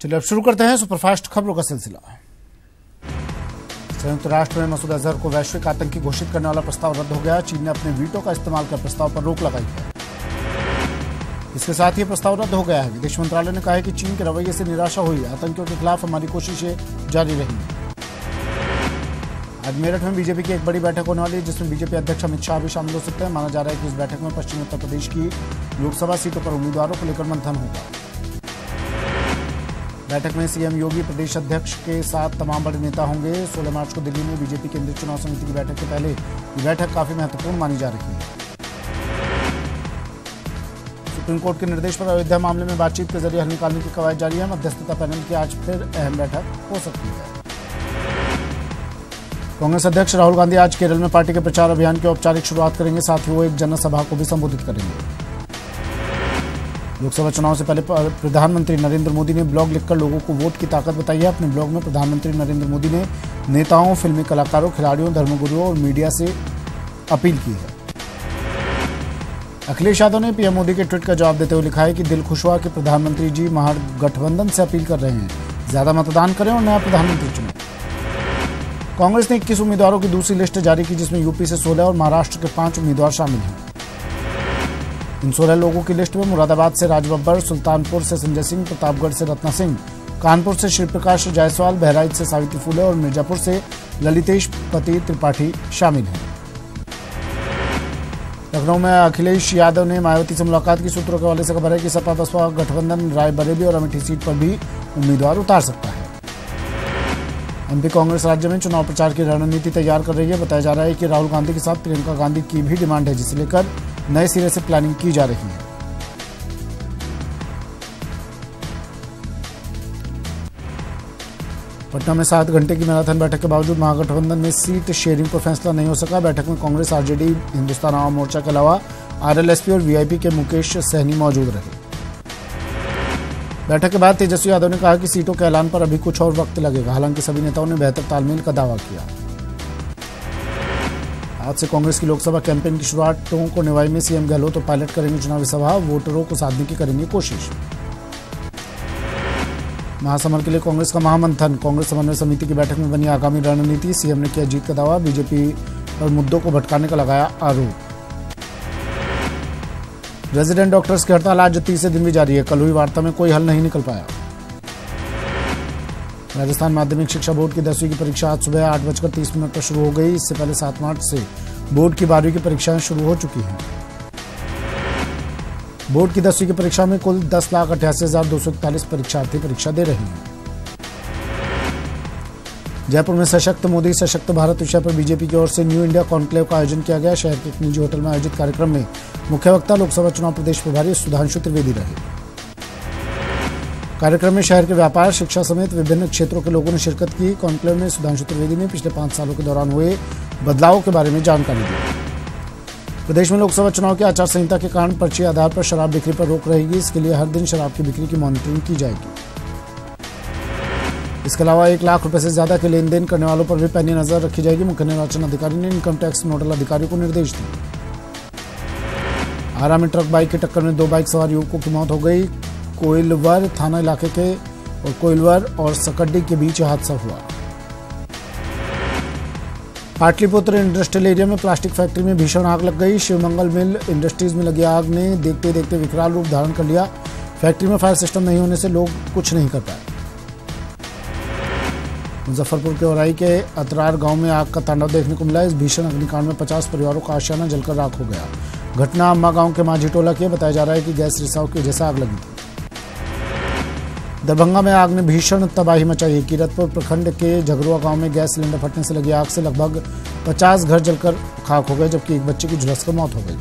चलिए अब शुरू करते हैं सुपरफास्ट खबरों का सिलसिला। संयुक्त राष्ट्र में मसूद अजहर को वैश्विक आतंकी घोषित करने वाला प्रस्ताव रद्द हो गया। चीन ने अपने वीटो का इस्तेमाल कर प्रस्ताव पर रोक लगाई है। इसके साथ ही प्रस्ताव रद्द हो गया है। विदेश मंत्रालय ने कहा है कि चीन के रवैये से निराशा हुई, आतंकियों के खिलाफ हमारी कोशिशें जारी रहेंगी। आज मेरठ में बीजेपी की एक बड़ी बैठक होने वाली है, जिसमें बीजेपी अध्यक्ष अमित शाह भी शामिल हो सकते हैं। माना जा रहा है कि इस बैठक में पश्चिमी उत्तर प्रदेश की लोकसभा सीटों पर उम्मीदवारों को लेकर मंथन होगा। बैठक में सीएम योगी प्रदेश अध्यक्ष के साथ तमाम बड़े नेता होंगे। 16 मार्च को दिल्ली में बीजेपी केंद्रीय चुनाव समिति की बैठक के पहले ये बैठक काफी महत्वपूर्ण मानी जा रही है। सुप्रीम कोर्ट के निर्देश पर अयोध्या मामले में बातचीत के जरिए हल निकालने की कवायद जारी है। मध्यस्थता पैनल की आज फिर अहम बैठक हो सकती है। कांग्रेस अध्यक्ष राहुल गांधी आज केरल में पार्टी के प्रचार अभियान की औपचारिक शुरुआत करेंगे। साथ ही वो एक जनसभा को भी संबोधित करेंगे। लोकसभा चुनाव से पहले प्रधानमंत्री नरेंद्र मोदी ने ब्लॉग लिखकर लोगों को वोट की ताकत बताई है। अपने ब्लॉग में प्रधानमंत्री नरेंद्र मोदी ने नेताओं, फिल्मी कलाकारों, खिलाड़ियों, धर्मगुरुओं और मीडिया से अपील की है। अखिलेश यादव ने पीएम मोदी के ट्वीट का जवाब देते हुए लिखा है कि दिल खुश हुआ कि प्रधानमंत्री जी महागठबंधन से अपील कर रहे हैं, ज्यादा मतदान करें और नया प्रधानमंत्री चुनें। कांग्रेस ने 21 उम्मीदवारों की दूसरी लिस्ट जारी की, जिसमें यूपी से 16 और महाराष्ट्र के 5 उम्मीदवार शामिल हैं। इन 16 लोगों की लिस्ट में मुरादाबाद से राज बब्बर, सुल्तानपुर से संजय सिंह, प्रतापगढ़ से रत्ना सिंह, कानपुर से श्रीप्रकाश जायसवाल, बहराइच से सावित्री फूले और मिर्जापुर से ललितेश पति त्रिपाठी शामिल हैं। लखनऊ में अखिलेश यादव ने मायावती से मुलाकात की। सूत्रों के हवाले से खबर है कि सपा बसपा गठबंधन रायबरेली और अमेठी सीट पर भी उम्मीदवार उतार सकता है। एमपी कांग्रेस राज्य में चुनाव प्रचार की रणनीति तैयार कर रही है। बताया जा रहा है कि राहुल गांधी के साथ प्रियंका गांधी की भी डिमांड है, जिसे लेकर नए सिरे से प्लानिंग की जा रही है। पटना में 7 घंटे की मैराथन बैठक के बावजूद महागठबंधन में सीट शेयरिंग पर फैसला नहीं हो सका। बैठक में कांग्रेस, आरजेडी, हिंदुस्तान आवाम मोर्चा के अलावा आरएलएसपी और वीआईपी के मुकेश सहनी मौजूद रहे। बैठक के बाद तेजस्वी यादव ने कहा कि सीटों के ऐलान पर अभी कुछ और वक्त लगेगा। हालांकि सभी नेताओं ने बेहतर तालमेल का दावा किया। आज से कांग्रेस की लोकसभा कैंपेन की शुरुआत को निवाई में सीएम गहलोत तो पायलट करेंगे चुनावी सभा, वोटरों को साधने की करेंगे कोशिश। महासमर के लिए कांग्रेस का महामंथन, कांग्रेस समन्वय समिति की बैठक में बनी आगामी रणनीति। सीएम ने किया जीत का दावा, बीजेपी पर मुद्दों को भटकाने का लगाया आरोप। रेजिडेंट डॉक्टर्स की हड़ताल आज 30 दिन भी जारी है। कल हुई वार्ता में कोई हल नहीं निकल पाया। राजस्थान माध्यमिक शिक्षा बोर्ड की 10वीं की परीक्षा आज सुबह 8:30 पर शुरू हो गई। इससे पहले 7 मार्च से बोर्ड की 12वीं की परीक्षाएं शुरू हो चुकी हैं। बोर्ड की 10वीं की परीक्षा में कुल 10,88,241 परीक्षार्थी परीक्षा दे रहे हैं। जयपुर में सशक्त मोदी सशक्त भारत विषय पर बीजेपी की ओर से न्यू इंडिया कॉन्क्लेव का आयोजन किया गया। शहर के एक निजी होटल में आयोजित कार्यक्रम में मुख्य वक्ता लोकसभा चुनाव प्रदेश प्रभारी सुधांशु त्रिवेदी रहे। कार्यक्रम में शहर के व्यापार, शिक्षा समेत विभिन्न क्षेत्रों के लोगों ने शिरकत की। कॉन्क्लेव में सुधांशु त्रिवेदी ने पिछले 5 सालों के दौरान हुए बदलावों के बारे में जानकारी दी। प्रदेश में लोकसभा चुनाव की आचार संहिता के कारण पर्ची आधार पर शराब बिक्री पर रोक रहेगी। इसके लिए हर दिन शराब की बिक्री की मॉनिटरिंग की जाएगी। इसके अलावा 1 लाख रुपए से ज्यादा के लेन देन करने वालों पर भी पैनी नजर रखी जाएगी। मुख्य निर्वाचन अधिकारी ने इनकम टैक्स नोडल अधिकारियों को निर्देश दिए। आरा में ट्रक बाइक की टक्कर में 2 बाइक सवार युवकों की मौत हो गई। कोइलवर थाना इलाके के और कोइलवर और सकड्डी के बीच हादसा हुआ। पाटलिपुत्र इंडस्ट्रियल एरिया में प्लास्टिक फैक्ट्री में भीषण आग लग गई। शिवमंगल मिल इंडस्ट्रीज में लगी आग ने देखते देखते विकराल रूप धारण कर लिया। फैक्ट्री में फायर सिस्टम नहीं होने से लोग कुछ नहीं कर पाए। मुजफ्फरपुर के औराई के अतरार गांव में आग का तांडव देखने को मिला। इस भीषण अग्निकांड में 50 परिवारों का आशियाना जलकर राख हो गया। घटना अम्मा गांव के माझी टोला की। बताया जा रहा है कि गैस रिसाव की वजह से आग लगी थी। दरभंगा में आग ने भीषण तबाही मचाई है। कीरतपुर प्रखंड के झगरुआ गांव में गैस सिलेंडर फटने से लगी आग से लगभग 50 घर जलकर खाक हो गए, जबकि एक बच्चे की झुलसकर मौत हो गई।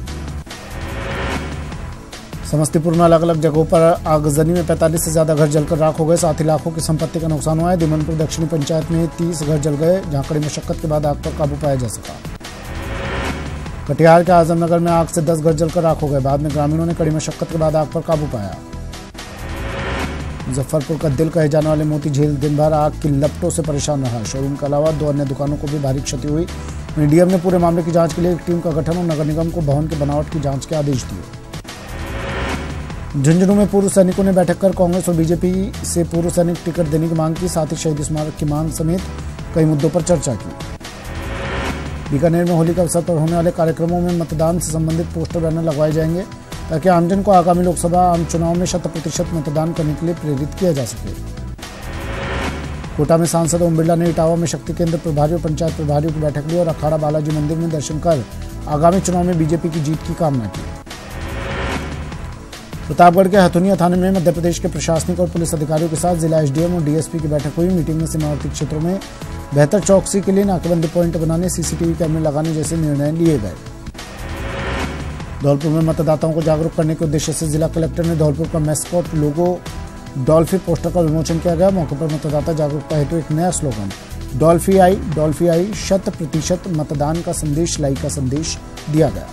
समस्तीपुर में अलग अलग जगहों पर आगजनी में 45 से ज्यादा घर जलकर राख हो गए। साथ ही लाखों की संपत्ति का नुकसान हुआ है। दिमनपुर दक्षिणी पंचायत में 30 घर जल गए, जहां कड़ी मशक्कत के बाद आग पर काबू पाया जा सका। कटिहार के आजमनगर में आग से 10 घर जलकर राख हो गए। बाद में ग्रामीणों ने कड़ी मशक्कत के बाद आग पर काबू पाया। मुजफ्फरपुर का दिल कहे जाने वाले मोती झील दिन भर आग की लपटों से परेशान रहा। शोरूम के अलावा 2 अन्य दुकानों को भी भारी क्षति हुई। डीएम ने पूरे मामले की जांच के लिए एक टीम का गठन और नगर निगम को भवन की बनावट की जांच के आदेश दिए। झुंझुनू में पूर्व सैनिकों ने बैठक कर कांग्रेस और बीजेपी से पूर्व सैनिक टिकट देने की मांग की, साथ ही शहीद स्मारक की मांग समेत कई मुद्दों पर चर्चा की। बीकानेर में होली के अवसर पर होने वाले कार्यक्रमों में मतदान से संबंधित पोस्टर बैनर लगवाए जाएंगे ताकि आमजन को आगामी लोकसभा आम चुनाव में 100% मतदान करने के लिए प्रेरित किया जा सके। कोटा में सांसद ओम बिरला ने इटावा में शक्ति केंद्र प्रभारियों और पंचायत प्रभारियों की बैठक ली और अखाड़ा बालाजी मंदिर में दर्शन कर आगामी चुनाव में बीजेपी की जीत की कामना की। प्रतापगढ़ के हथुनिया थाने में मध्य प्रदेश के प्रशासनिक और पुलिस अधिकारियों के साथ जिला एसडीएम और डीएसपी की बैठक हुई। मीटिंग में सीमावर्ती क्षेत्रों में बेहतर चौकसी के लिए नाकेबंदी पॉइंट बनाने, सीसीटीवी कैमरे लगाने जैसे निर्णय लिए गए। धौलपुर में मतदाताओं को जागरूक करने के उद्देश्य से जिला कलेक्टर ने धौलपुर का मैस्कॉट लोगो डॉल्फी पोस्टर का विमोचन किया गया। मौके पर मतदाता जागरूकता हेतु एक नया स्लोगन डॉल्फी आई 100% मतदान का संदेश लाई का संदेश दिया गया।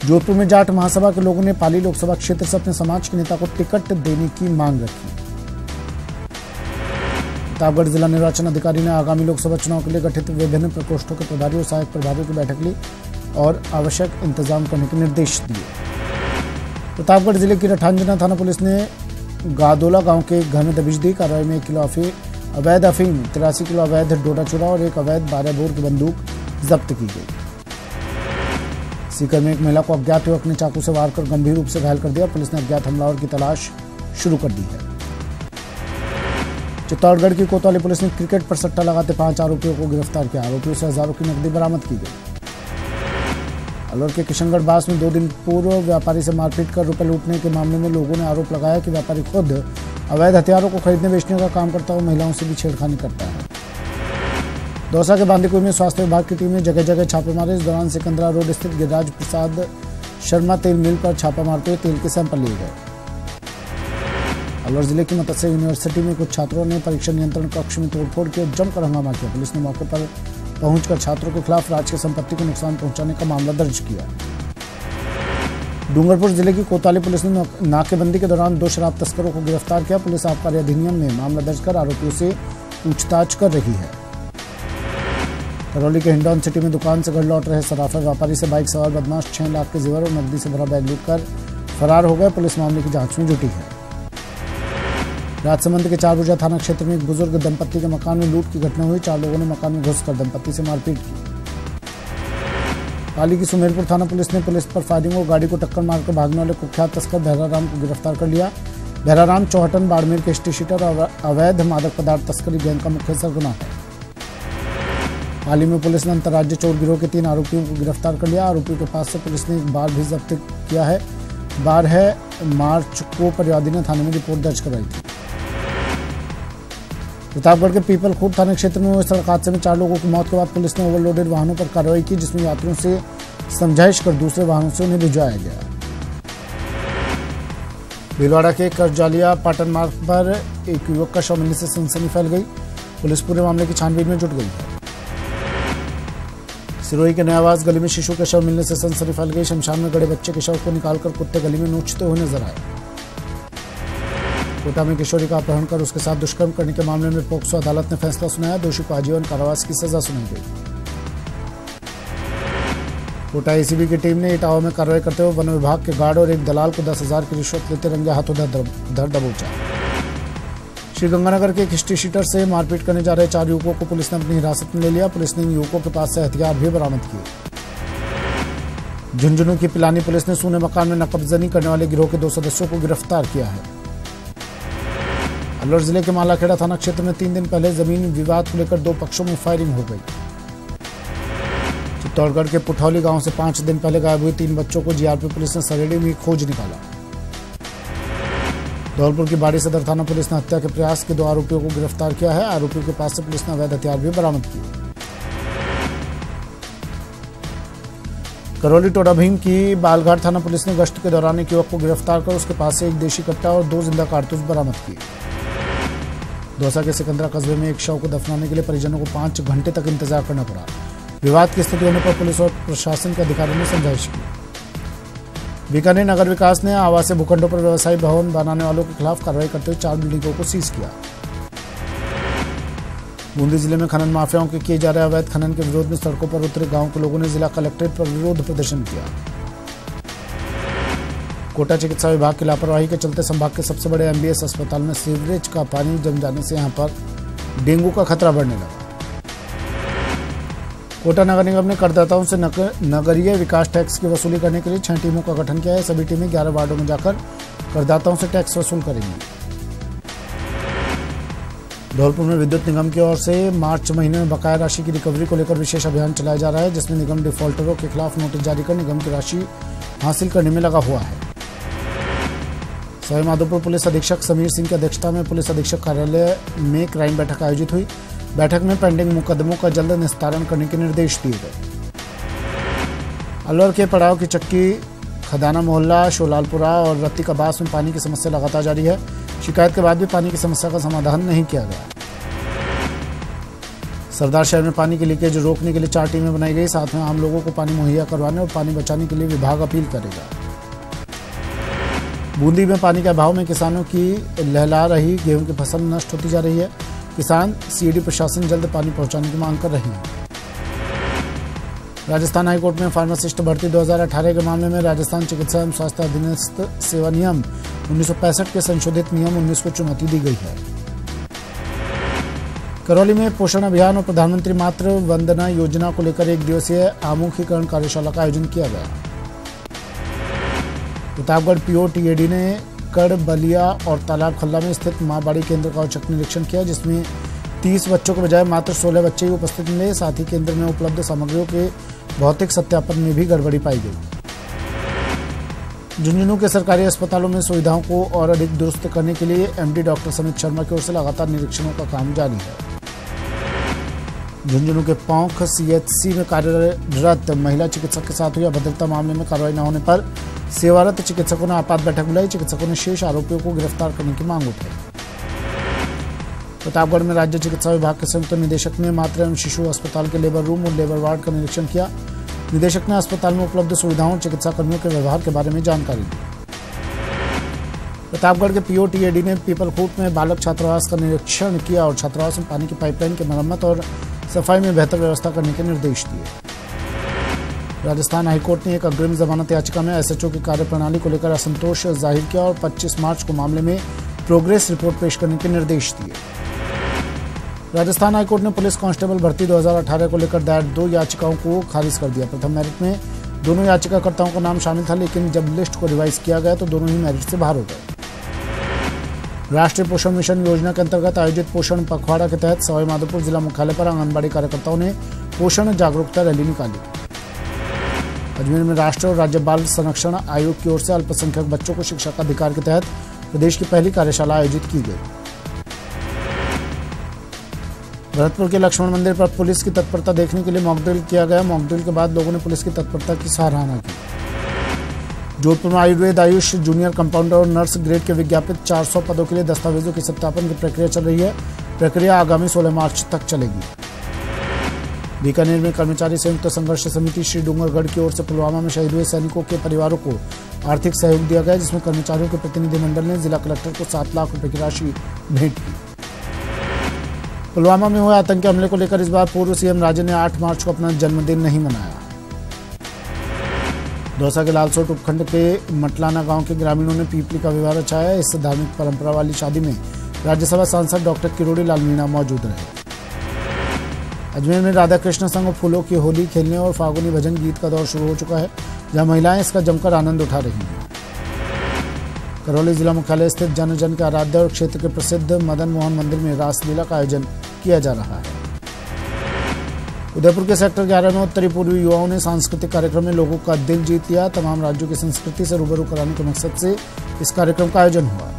जोधपुर में जाट महासभा के लोगों ने पाली लोकसभा क्षेत्र से अपने समाज के नेता को टिकट देने की मांग रखी। प्रतापगढ़ जिला निर्वाचन अधिकारी ने आगामी लोकसभा चुनाव के लिए गठित विभिन्न प्रकोष्ठों के प्रभारियों और सहायक प्रभारियों की बैठक ली और आवश्यक इंतजाम करने के निर्देश दिए। प्रतापगढ़ जिले की रठांजना थाना पुलिस ने गादोला गांव के एक घर में दबिश दी। कार्रवाई में 1 किलो अवैध अफीम, 83 किलो अवैध डोडा चूरा और एक अवैध 12 बोर की बंदूक जब्त की गई। सीकर में एक महिला को अज्ञात युवक ने चाकू से वार कर गंभीर रूप से घायल कर दिया। पुलिस ने अज्ञात हमलावर की तलाश शुरू कर दी है। चित्तौड़गढ़ की कोतवाली पुलिस ने क्रिकेट पर सट्टा लगाते 5 आरोपियों को गिरफ्तार किया। आरोपियों से हजारों की नकदी बरामद की गई। अलवर के किशनगढ़ बास में 2 दिन पूर्व व्यापारी से मारपीट कर रुपए लूटने के मामले में लोगों ने आरोप लगाया कि व्यापारी खुद अवैध हथियारों को खरीदने बेचने का काम करता हुआ महिलाओं से भी छेड़खानी करता है। दौसा के बांदीकुई में स्वास्थ्य विभाग की टीम ने जगह जगह छापे मारे। इस दौरान सिकंदरा रोड स्थित गिरिराज प्रसाद शर्मा तेल मिल पर छापा मारते हुए तेल के सैंपल लिए गए। अलवर जिले की मत्स्य यूनिवर्सिटी में कुछ छात्रों ने परीक्षा नियंत्रण कक्ष में तोड़फोड़ की और जमकर हंगामा किया। पुलिस ने मौके पर पहुंचकर छात्रों के खिलाफ राजकीय संपत्ति को नुकसान पहुंचाने का मामला दर्ज किया। डूंगरपुर जिले की कोतवाली पुलिस ने नाकेबंदी के दौरान 2 शराब तस्करों को गिरफ्तार किया। पुलिस आबकारी अधिनियम में मामला दर्ज कर आरोपियों से पूछताछ कर रही है। करौली के हिंडौन सिटी में दुकान से घर लौट रहे सराफा व्यापारी से बाइक सवार बदमाश 6 लाख के जेवर और नकदी से भरा बैग लूटकर फरार हो गए। पुलिस मामले की जांच में जुटी है। राजसमंद के चारभुजा थाना क्षेत्र में एक बुजुर्ग दंपत्ति के मकान में लूट की घटना हुई। 4 लोगों ने मकान में घुसकर दंपत्ति से मारपीट की। पाली की सुमेरपुर थाना पुलिस ने पुलिस पर फायरिंग और गाड़ी को टक्कर मारकर भागने वाले कुख्यात तस्कर भैराराम को गिरफ्तार कर लिया। भैराराम चौहटन बाड़मेर के स्टेशिटर और अवैध मादक पदार्थ तस्करी गैंग का मुख्य सरगना है। पाली में पुलिस ने अंतर्राज्यीय चोर गिरोह के 3 आरोपियों को गिरफ्तार कर लिया। आरोपियों के पास से पुलिस ने एक बार भी जब्त किया है। 12 मार्च को परिवादी ने थाने में रिपोर्ट दर्ज कराई थी। प्रतापगढ़ के पीपल खूट थाना क्षेत्र में हुए सड़क हादसे में 4 लोगों की मौत के बाद पुलिस ने ओवरलोडेड वाहनों पर कार्रवाई की, जिसमें यात्रियों से समझाइश कर दूसरे वाहनों से उन्हें भिजवाया गया। भीलवाड़ा के करजालिया पाटन मार्ग पर एक युवक का शव मिलने से सनसनी फैल गई। पुलिस पूरे मामले की छानबीन में जुट गई है। सिरोही के नयावास गली में शिशु के शव मिलने से सनसनी फैल गई। शमशान में गड़े बच्चे के शव को निकालकर कुत्ते गली में नोचते हुए नजर आए। कोटा में किशोरी का अपहरण कर उसके साथ दुष्कर्म करने के मामले में पोक्सो अदालत ने फैसला सुनाया। दोषी को आजीवन कारावास की सजा सुनाई गई। कोटा एसीबी की टीम ने इटावा में कार्रवाई करते हुए वन विभाग के गार्ड और एक दलाल को 10,000 की रिश्वत लेते रंगे हाथों धर दबोचा। श्रीगंगानगर के एक स्टेशिटर से मारपीट करने जा रहे 4 युवकों को पुलिस ने अपनी हिरासत में ले लिया। पुलिस ने इन युवकों के पास से हथियार भी बरामद किए। झुंझुनू की पिलानी पुलिस ने सूने मकान में नकबजनी करने वाले गिरोह के 2 सदस्यों को गिरफ्तार किया है। अलवर जिले के मालाखेड़ा थाना क्षेत्र में 3 दिन पहले जमीन विवाद को लेकर 2 पक्षों में फायरिंग हो गई। चित्तौड़गढ़ के पुठौली गांव से 5 दिन पहले गायब हुए 3 बच्चों को जीआरपी पुलिस ने सरेड़ी में खोज निकाला। धौलपुर की बाड़ी सदर थाना पुलिस ने हत्या के प्रयास के 2 आरोपियों को गिरफ्तार किया है। आरोपियों के पास से पुलिस ने अवैध हथियार भी बरामद किए। करौली टोडा भीम की बालघाट थाना पुलिस ने गश्त के दौरान एक युवक को गिरफ्तार कर उसके पास से एक देशी कट्टा और 2 जिंदा कारतूस बरामद किए। दौसा के सिकंदरा कस्बे में एक शव को दफनाने के लिए परिजनों को 5 घंटे तक इंतजार करना पड़ा। विवाद की स्थिति होने पर पुलिस और प्रशासन के अधिकारियों ने समझाइश की। बीकानेर नगर विकास ने आवासीय भूखंडों पर व्यवसायी भवन बनाने वालों के खिलाफ कार्रवाई करते हुए 4 बिल्डिंगों को सीज किया। बूंदी जिले में खनन माफियाओं के किए जा रहे अवैध खनन के विरोध में सड़कों पर उतरे गांव के लोगों ने जिला कलेक्ट्रेट पर विरोध प्रदर्शन किया। कोटा चिकित्सा विभाग की लापरवाही के चलते संभाग के सबसे बड़े MBS अस्पताल में सीवरेज का पानी जम जाने से यहां पर डेंगू का खतरा बढ़ने लगा। कोटा नगर निगम ने करदाताओं से नगरीय विकास टैक्स की वसूली करने के लिए 6 टीमों का गठन किया है। सभी टीमें 11 वार्डों में जाकर करदाताओं से टैक्स वसूल करेंगी। धौलपुर में विद्युत निगम की ओर से मार्च महीने में बकाया राशि की रिकवरी को लेकर विशेष अभियान चलाया जा रहा है, जिसमें निगम डिफॉल्टरों के खिलाफ नोटिस जारी कर निगम की राशि हासिल करने में लगा हुआ है। सवाईमाधोपुर पुलिस अधीक्षक समीर सिंह की अध्यक्षता में पुलिस अधीक्षक कार्यालय में क्राइम बैठक आयोजित हुई। बैठक में पेंडिंग मुकदमों का जल्द निस्तारण करने के निर्देश दिए गए। अलवर के पड़ाव की चक्की, खदाना मोहल्ला, शोलालपुरा और रत्ती कबास में पानी की समस्या लगातार जारी है। शिकायत के बाद भी पानी की समस्या का समाधान नहीं किया गया। सरदार शहर में पानी की लीकेज रोकने के लिए 4 टीमें बनाई गई। साथ में आम लोगों को पानी मुहैया करवाने और पानी बचाने के लिए विभाग अपील करेगा। बूंदी में पानी के अभाव में किसानों की लहला रही गेहूं की फसल नष्ट होती जा रही है। किसान सीडी प्रशासन जल्द पानी पहुंचाने की मांग कर रहे हैं। राजस्थान हाईकोर्ट में फार्मासिस्ट भर्ती 2018 के मामले में राजस्थान चिकित्सा एवं स्वास्थ्य अधीनस्थ सेवा नियम 1965 के संशोधित नियम 19 को चुनौती दी गई है। करौली में पोषण अभियान और प्रधानमंत्री मातृ वंदना योजना को लेकर 1 दिवसीय आमुखीकरण कार्यशाला का आयोजन किया गया। प्रतापगढ़ POTAD ने कड़, बलिया और तालाब खल्ला में स्थित मां बाड़ी केंद्र का औचक निरीक्षण किया, जिसमें 30 बच्चों के बजाय मात्र 16 बच्चे ही उपस्थित मिले। साथ ही केंद्र में उपलब्ध सामग्रियों के भौतिक सत्यापन में भी गड़बड़ी पाई गई। झुंझुनू के सरकारी अस्पतालों में सुविधाओं को और अधिक दुरुस्त करने के लिए MD डॉक्टर समित शर्मा की ओर से लगातार निरीक्षणों का काम जारी है। झुंझुनू के पौंख CHC में कार्यरत महिला चिकित्सक के साथ हुई अभद्रता मामले में कार्रवाई न होने पर सेवारत चिकित्सकों ने आपात बैठक बुलाई। चिकित्सकों ने शेष आरोपियों को गिरफ्तार करने की मांग उठाई। प्रतापगढ़ में राज्य चिकित्सा विभाग के संयुक्त निदेशक ने मातृ एवं शिशु अस्पताल के लेबर रूम और लेबर वार्ड का निरीक्षण किया। निदेशक ने अस्पताल में उपलब्ध सुविधाओं और चिकित्सा कर्मियों के व्यवहार के बारे में जानकारी दी। प्रतापगढ़ के POTAD ने पीपलखूट में बालक छात्रावास का निरीक्षण किया और छात्रावास में पानी की पाइपलाइन की मरम्मत और सफाई में बेहतर व्यवस्था करने के निर्देश दिए। राजस्थान हाईकोर्ट ने एक अग्रिम जमानत याचिका में SHO की कार्यप्रणाली को लेकर असंतोष जाहिर किया और 25 मार्च को मामले में प्रोग्रेस रिपोर्ट पेश करने के निर्देश दिए। राजस्थान हाईकोर्ट ने पुलिस कांस्टेबल भर्ती 2018 को लेकर दायर 2 याचिकाओं को खारिज कर दिया। प्रथम मेरिट में दोनों याचिकाकर्ताओं का नाम शामिल था, लेकिन जब लिस्ट को रिवाइज किया गया तो दोनों ही मेरिट से बाहर हो गए। राष्ट्रीय पोषण मिशन योजना के अंतर्गत आयोजित पोषण पखवाड़ा के तहत सवाईमाधोपुर जिला मुख्यालय पर आंगनबाड़ी कार्यकर्ताओं ने पोषण जागरूकता रैली निकाली। अजमेर में राष्ट्रीय और राज्य बाल संरक्षण आयोग की ओर से अल्पसंख्यक बच्चों को शिक्षा का अधिकार के तहत प्रदेश की पहली कार्यशाला आयोजित की गई। भरतपुर के लक्ष्मण मंदिर पर पुलिस की तत्परता देखने के लिए मॉकड्रिल किया गया। मॉकड्रिल के बाद लोगों ने पुलिस की तत्परता की सराहना की। जोधपुर में आयुर्वेद आयुष जूनियर कंपाउंडर और नर्स ग्रेड के विज्ञापित 400 पदों के लिए दस्तावेजों की सत्यापन की प्रक्रिया चल रही है। प्रक्रिया आगामी 16 मार्च तक चलेगी। बीकानेर में कर्मचारी संयुक्त संघर्ष समिति श्री डूंगरगढ़ की ओर से पुलवामा में शहीद हुए सैनिकों के परिवारों को आर्थिक सहयोग दिया गया, जिसमें कर्मचारियों के प्रतिनिधिमंडल ने जिला कलेक्टर को 7 लाख रुपए की राशि भेंट की। पुलवामा में हुए आतंकी हमले को लेकर इस बार पूर्व CM राजे ने 8 मार्च को अपना जन्मदिन नहीं मनाया। दौसा के लालसोट उपखंड के मटलाना गांव के ग्रामीणों ने पीपली का विवाह रचाया। इस धार्मिक परंपरा वाली शादी में राज्यसभा सांसद डॉक्टर किरोड़ी लाल मीणा मौजूद रहे। अजमेर में राधा कृष्ण संग फूलों की होली खेलने और फागुनी भजन गीत का दौर शुरू हो चुका है, जहां महिलाएं इसका जमकर आनंद उठा रही हैं। करौली जिला मुख्यालय स्थित जन जन के आराध्य और क्षेत्र के प्रसिद्ध मदन मोहन मंदिर में रासलीला का आयोजन किया जा रहा है। उदयपुर के सेक्टर 11 में उत्तरी पूर्वी युवाओं ने सांस्कृतिक कार्यक्रम में लोगों का दिल जीत लिया। तमाम राज्यों की संस्कृति से रूबरू कराने के मकसद से इस कार्यक्रम का आयोजन हुआ।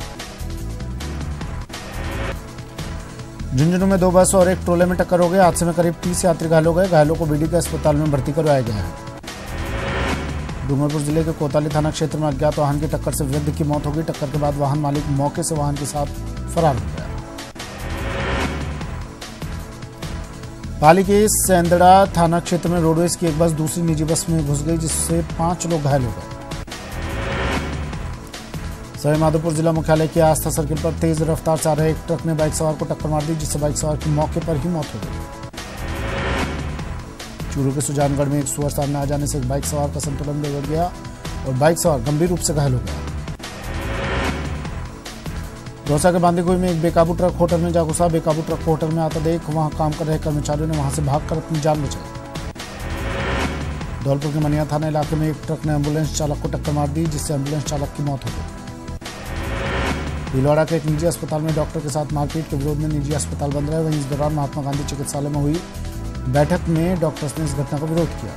झुंझुनू में 2 बस और एक ट्रोले में टक्कर हो गई। हादसे में करीब 30 यात्री घायल हो गए। घायलों को BD के अस्पताल में भर्ती करवाया गया है। डूंगरपुर जिले के कोताली थाना क्षेत्र में अज्ञात वाहन की टक्कर से वृद्ध की मौत हो गई। टक्कर के बाद वाहन मालिक मौके से वाहन के साथ फरार हो गया। पाली के सेंदड़ा थाना क्षेत्र में रोडवेज की एक बस दूसरी निजी बस में घुस गई, जिससे 5 लोग घायल हो गए। सवाईमाधोपुर जिला मुख्यालय के आस्था सर्किल पर तेज रफ्तार से आ रहे एक ट्रक ने बाइक सवार को टक्कर मार दी, जिससे बाइक सवार की मौके पर ही मौत हो गई। चूरू के सुजानगढ़ में एक सुअर सामने आ जाने से बाइक सवार का संतुलन बिगड़ गया और बाइक सवार गंभीर रूप से घायल हो गया। दौसा के बांदीकुई में एक बेकाबू ट्रक होटल में जा घुसा। बेकाबू ट्रक को होटल में आता देख वहां काम कर रहे कर्मचारियों ने वहां से भागकर अपनी जान बचाई। धौलपुर के मनिया थाना इलाके में एक ट्रक ने एम्बुलेंस चालक को टक्कर मार दी, जिससे एम्बुलेंस चालक की मौत हो गई। भीलवाड़ा के एक निजी अस्पताल में डॉक्टर के साथ मारपीट के विरोध में निजी अस्पताल बंद रहे। वहीं इस दौरान महात्मा गांधी चिकित्सालय में हुई बैठक में डॉक्टर्स ने इस घटना का विरोध किया।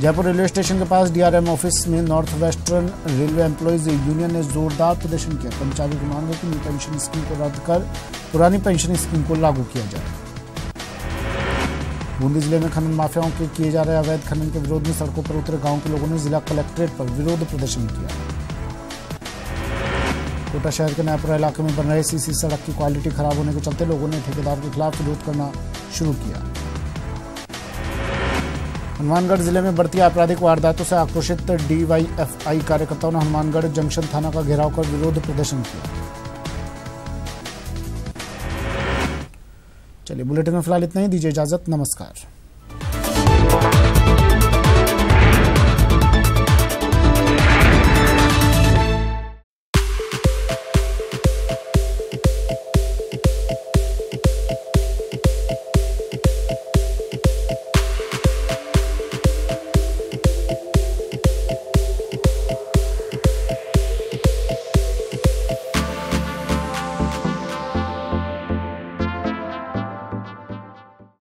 जयपुर रेलवे स्टेशन के पास डीआरएम ऑफिस में north western railway employees union ने जोरदार प्रदर्शन किया। कर्मचारियों की मांग है कि नई पेंशन स्कीम को रद्द कर पुरानी पेंशन स्कीम को लागू किया जाए। बूंदी जिले में खनन माफियाओं के किए जा रहे अवैध खनन के विरोध में सड़कों पर उतरे गांव के लोगों ने जिला कलेक्ट्रेट पर विरोध प्रदर्शन किया। कोटा शहर के नयापुरा इलाके में बन रहे सीसी सड़क की क्वालिटी खराब होने के चलते लोगों ने ठेकेदार के खिलाफ विरोध करना शुरू किया। हनुमानगढ़ जिले में बढ़ती आपराधिक वारदातों से आक्रोशित डीवाईएफआई कार्यकर्ताओं ने हनुमानगढ़ जंक्शन थाना का घेराव कर विरोध प्रदर्शन किया। चलिए बुलेटिन में फिलहाल इतना ही, दीजिए इजाजत, नमस्कार।